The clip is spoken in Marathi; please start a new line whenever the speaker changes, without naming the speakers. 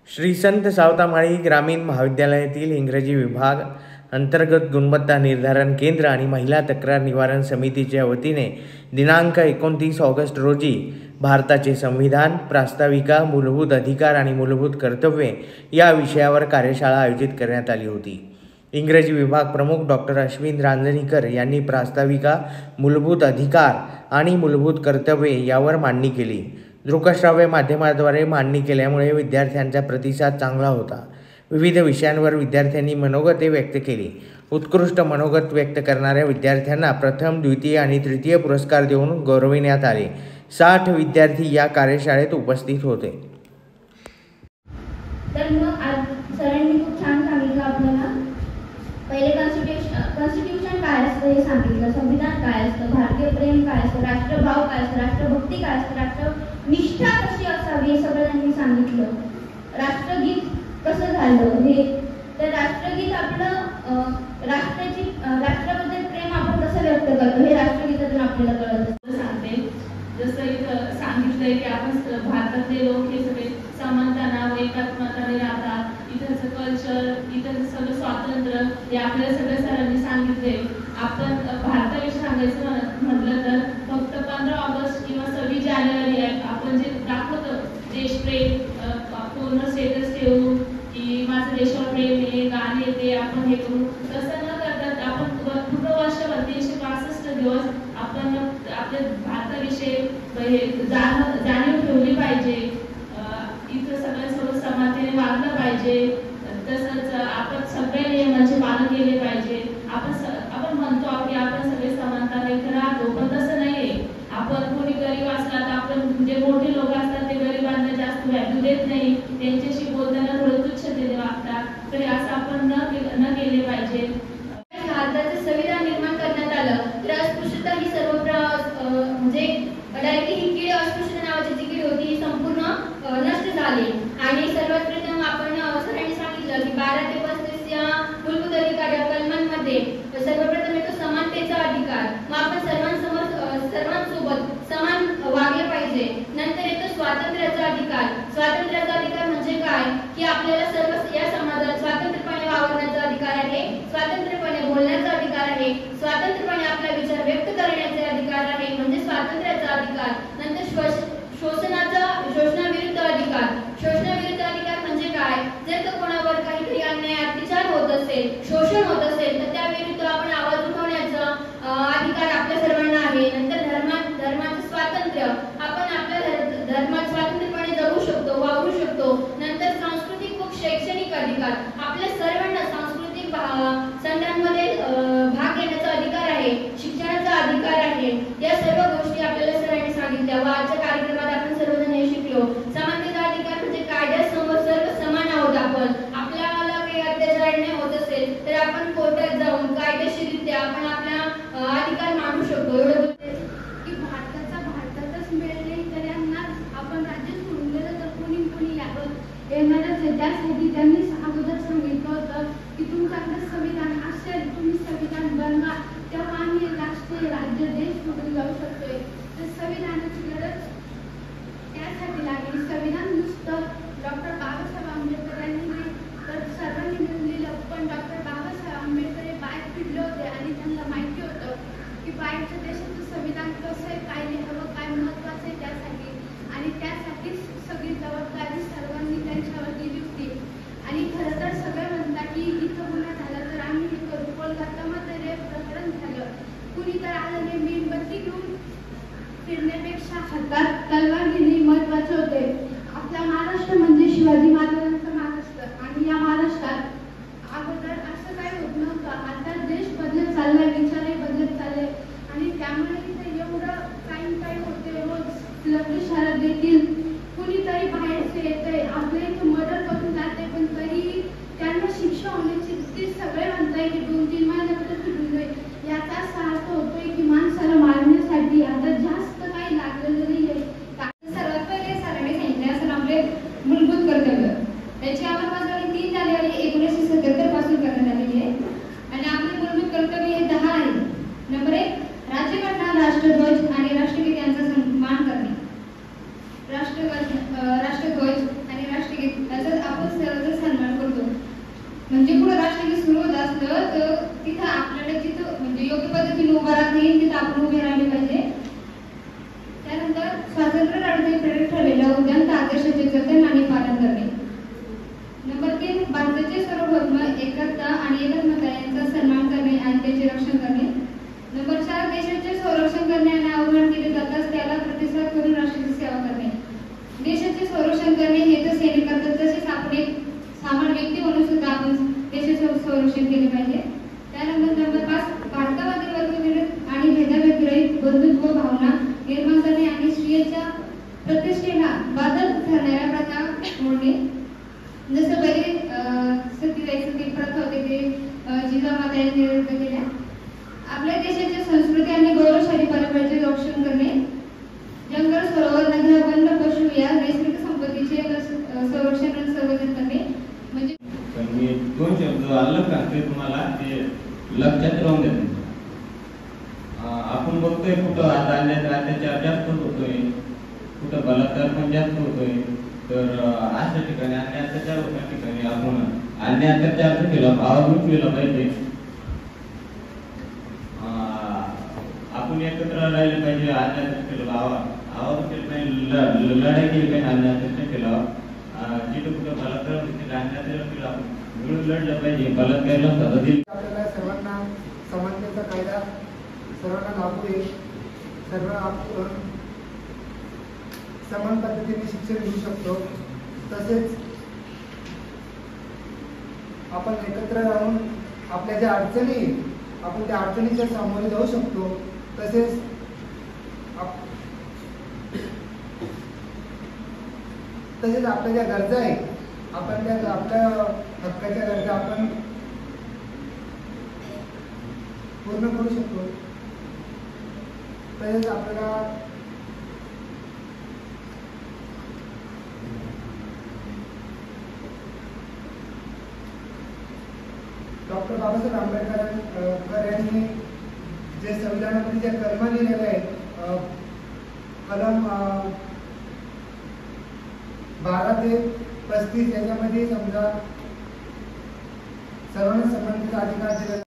श्री संत सावतामाळी ग्रामीण महाविद्यालयातील इंग्रजी विभाग अंतर्गत गुणवत्ता निर्धारण केंद्र आणि महिला तक्रार निवारण समितीच्या वतीने दिनांक 29 ऑगस्ट रोजी भारताचे संविधान, प्रास्ताविका, मूलभूत अधिकार आणि मूलभूत कर्तव्ये या विषयावर कार्यशाळा आयोजित करण्यात आली होती. इंग्रजी विभाग प्रमुख डॉक्टर अश्विन रांजणीकर यांनी प्रास्ताविका, मूलभूत अधिकार आणि मूलभूत कर्तव्ये यावर मांडणी केली. दृकश्राव्य माध्यमाद्वारे मांडणी केल्यामुळे विद्यार्थ्यांचा प्रतिसाद चांगला होता. विविध विषयांवर विद्यार्थ्यांनी मनोगते व्यक्त केली. उत्कृष्ट मनोगत व्यक्त करणाऱ्या विद्यार्थ्यांना प्रथम, द्वितीय आणि तृतीय पुरस्कार देऊन गौरविण्यात आले. 60 विद्यार्थी या कार्यशाळेत उपस्थित होते.
तर मग आज सरांनी खूप छान सांगितलं आपल्याला. पहिले कॉन्स्टिट्यूशन काय असतं हे सांगितलं, संविधान काय असतं, भारतीय प्रेम काय असतं, राष्ट्रभाव काय असतं, राष्ट्रभक्ती काय असतं, राष्ट्रनिष्ठा कशी असावी हे सगळं त्यांनी सांगितलं. राष्ट्रगीत कसं झालं हे, तर राष्ट्रगीत आपलं राष्ट्राबद्दल प्रेम आपण कसं व्यक्त करतो हे राष्ट्रगीतातून आपल्याला कळत
सांगते. जसं एक सांगितलंय की आपण भारतातले लोक हे सगळे समानताना व एकात्मताने राहतात. इथंचं कल्चर, इथं सगळं स्वातंत्र्य हे आपल्याला सगळ्या सरांनी सांगितले. आपण भारताविषयी सांगायचं म्हटलं तर फक्त 15 ऑगस्ट किंवा 26 जानेवारी आपण जे दाखवतो देशप्रेम, पूर्ण स्टेटस ठेवू की माझं देशावर प्रेम आहे, गाणे ते आपण हे करू, तसं न करता आपण पूर्ण वर्षभर 365 दिवस आपण आपल्या भारताविषयी जाणीव ठेवली पाहिजे. इथं सगळ्यांसोबत समानतेने वागलं पाहिजे. तसंच आपण सगळ्या नियमांचे पालन केले पाहिजे. आपण म्हणतो की आपण सगळे समानताने राहतो, पण तसं नाहीये. आपण कोणी गरीब असला तर आपण जे मोठे लोक असतात ते गरिबांना जास्त व्हॅल्यू देत नाही, त्यांच्याशी बोलताना थोडं तुच्छतेने वागतात. तर असं आपण न केले पाहिजे.
भारताचं संविधान निर्माण करण्यात आलं तर अस्पृश्यता ही म्हणजे डायरेक्टली ही कीड, अस्पृश्यता नावाची जी कीड होती ही संपूर्ण नष्ट झाली. आणि सर्वात प्रथम आपण सरांनी सांगितलं की 12 ते 35 या मूलभूत अधिकार या कलमांमध्ये सर्वप्रथम येतो समानतेचा अधिकार. मग आपण सर्वांसोबत समान वागले पाहिजे. नंतर येतो स्वातंत्र्याचा अधिकार. स्वातंत्र्याचा अधिकार म्हणजे काय की आपल्याला सर्व या समाजात स्वतंत्रपणे वावरण्याचा अधिकार आहे, स्वतंत्रपणे बोलण्याचा अधिकार आहे, स्वतंत्रपणे आपला विचार व्यक्त करण्याचे अधिकार आहे म्हणजे स्वातंत्र्याचा अधिकार. नंतर शोषणाविरुद्ध अधिकार. शोषणाविरुद्ध अधिकार म्हणजे काय, जर का कोणावर काहीतरी अन्याय अत्याचार होत असेल, शोषण होत असेल तर त्याविरुद्ध आपण आवाज उठवण्याचा अधिकार आपल्या सर्वांना आहे. नंतर धर्माचं स्वातंत्र्य. आपण आपल्या धर्मात स्वातंत्र्यपणे जगू शकतो, वावरू शकतो. नंतर सांस्कृतिक व शैक्षणिक अधिकार. आपल्या सर्वांना सांस्कृतिक सणांमध्ये भाग घेण्याचा अधिकार आहे, शिक्षणाचा अधिकार आहे. या सर्व गोष्टी आपल्याला सरांनी सांगितल्या व आजच्या कार्यक्रमात आपण सर्वजण हे शिकलो. समानतेचा अधिकार म्हणजे कायद्यासमोर सर्व समान आहोत. आपल्याला काही अत्याचार नाही होत असेल तर आपण कोर्टात जाऊन कायदेशीररित्या आपण आपला अधिकार मांडू शकतो. एवढं
की भारतातच मिळाले तर यांना आपण राज्य सोडून दिलं तर कोणी यावं येणारच आहे. त्यासाठी त्यांनी अगोदर सांगितलं होतं की तुमच्याकडे संविधान असेल, तुम्ही संविधान बनवा, तेव्हा आम्ही राष्ट्रीय राज्य देश सोडून जाऊ शकतोय. तर संविधानाची गरज त्यासाठी लागली. संविधान नुसतं डॉक्टर बाबासाहेब आंबेडकर यांनी नाही तर सर्वांनी मिळून लिहिलं. पण डॉक्टर बाबासाहेब आंबेडकर हे बाहेर फिरले होते आणि त्यांना माहिती होतं की बाहेरच्या देशाचं संविधान कसं आहे, काय लिहावं, काय महत्त्वाचं आहे त्यासाठी. आणि त्यासाठीच सगळी जबाबदारी सर्वांनी त्यांच्यावर दिली होती. आणि खरं तर सगळं म्हणतात की इथं गुन्हा झाला तर आम्ही हे करू. कोलकातामध्ये रेप प्रकरण झालं, कुणी तर आलं नाही, मेणबत्ती घेऊन फिरण्यापेक्षा हातात तलवार घेणे महत्त्वाचे होते. आपला महाराष्ट्र म्हणजे शिवाजी महाराजांचा महाराष्ट्र. आणि या महाराष्ट्रात अगोदर असं काय होत नव्हतं. आता देश बदलत चाललाय, विचारही बदलत चालले आणि त्यामुळे इथे एवढं काही होते. रोज लग्न शहरात देखील कुणीतरी बाहेरचे येते, आपल्या इथं मर्डर करून जाते, पण तरी त्यांना शिक्षा होण्याची ती सगळे म्हणताय की 2-3 महिन्यापर्यंत सुटून जाईल. याचा असा अर्थ होतोय की माणसाला मारण्यासाठी आता जास्त काही लागलेलं नाहीये.
सर्वात पहिले सरांनी सांगितले असं आपले मूलभूत कर्तव्य त्याची अंमलबजावणी 3 जानेवारी 1977 पासून करण्यात आलेली आहे. आणि आपले मूलभूत कर्तव्य हे 10 आहे. नंबर 1 राज्यघटना, राष्ट्रध्वज आणि राष्ट्रगीत यांचा सन्मान करणे. राष्ट्रध्वज आणि राष्ट्रगीत याचा आपण उभे राहिले पाहिजे. त्यानंतर स्वातंत्र्य लढवण्याचे प्रेरक ठरलेल्या उद्यांत आदर्शाचे जतन आणि पालन करणे. नंबर 3 भारताचे सार्वभौम एकता आणि एकात्मता यांचा सन्मान करणे आणि त्याचे रक्षण करणे. नंबर 4 देशाचे संरक्षण करणे आणि आव्हान केले जाताच त्याला प्रतिसाद करून राष्ट्राची सेवा करणे. देशाचे संरक्षण करणे हे तर सैनिक करतात, तसेच आपण एक सामान्य व्यक्ती म्हणून सुद्धा आपण देशाचे संरक्षण केले पाहिजे. त्यानंतर नंबर 5 भारतामध्ये वर्गविरोध आणि भेदाभेद रहित बंधुत्व भावना निर्माण करणे आणि स्त्रियांच्या प्रतिष्ठेला बाधक ठरणाऱ्या प्रथा मोडणे. जसं पहिले सती प्रथा होते ते जिजामाता यांनी रद्द केल्या. आपल्या देशाच्या संस्कृती आणि गौरवशाली परंपरेचे रक्षण करणे. जंगल, सरोवर, नद्या, वन, पशु या नैसर्गिक संपत्तीचे संरक्षण आणि संवर्धन करणे. म्हणजे
मी 2 शब्द अलग सांगते तुम्हाला, ते लक्षात राहून द्या. आपण बघतोय कुठं आता अत्याचार जास्त होतोय, कुठं बलात्कार पण जास्त होतोय. तर अशा ठिकाणी अन्य अत्याचार होत्या ठिकाणी आपण अन्य अत्याचार केला आवाज उठवला पाहिजे. आपण एकत्र राहिले पाहिजे. अन्य अत्याचार आवाज उठले पाहिजे, लढाई केली पाहिजे अन्य अत्याचार केला. जिथे कुठं बलात्कार होते अन्य अत्याचार केला आपण मिळून लढलं पाहिजे. बलात्कारला सजा दिली.
आपल्याला सर्वांना समानतेचा कायदा सर्वांना लागू आहे. सर्व आपण समान पद्धतीने शिक्षण घेऊ शकतो. तसेच आपण एकत्र राहून आपल्या ज्या अडचणी आपण त्या अडचणीच्या सामोरे जाऊ शकतो. तसेच आपल्या ज्या गरजा आहेत आपण त्या आपल्या हक्काच्या गरजा आपण पूर्ण करू शकतो. तसेच आपल्याला डॉक्टर बाबासाहेब आंबेडकर यांनी जे संविधानामध्ये जे कलम लिहिलेले आहेत, कलम 12 ते 35 याच्यामध्ये समजा सर्वांना समानतेचा अधिकार दिला.